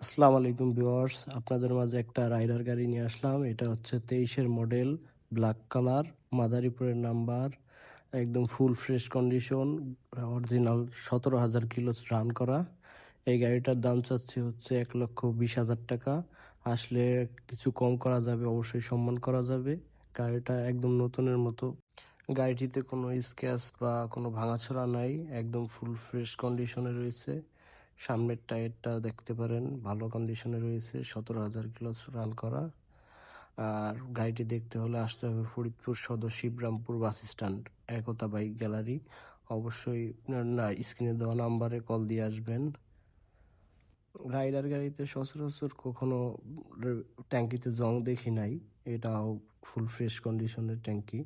আসসালামু আলাইকুম ভিউয়ার্স, আপনাদের মাঝে একটা রাইডার গাড়ি নিয়ে আসলাম। এটা হচ্ছে 23-এর মডেল, ব্ল্যাক কালার, মাদারীপুরের নাম্বার, একদম full fresh condition, original 17,000 kilo run করা। এই গাড়িটার দাম চাচ্ছি হচ্ছে 1,20,000 টাকা। আসলে কিছু কম করা যাবে, অবশ্যই সম্মান করা যাবে। গাড়িটা একদম নতুনের মতো। গাড়িটিতে কোনো স্ক্র্যাচ বা কোনো ভাঙাচোরা নাই, একদম ফুল ফ্রেশ কন্ডিশনে রয়েছে। সামনের টায়ারটা দেখতে পারেন, ভালো কন্ডিশনে রয়েছে, 17,000 কিলো রান করা। আর গাড়িটি দেখতে হলে আসতে হবে ফরিদপুর সদর শিবরামপুর বাস স্ট্যান্ড, একতা বাইক গ্যালারি। অবশ্যই না, স্ক্রিনে দেওয়া নাম্বারে কল দিয়ে আসবেন। রাইডার গাড়িতে সচরাচর কখনো ট্যাঙ্কিতে জং দেখি নাই, এটাও ফুল ফ্রেশ কন্ডিশনের ট্যাঙ্কি।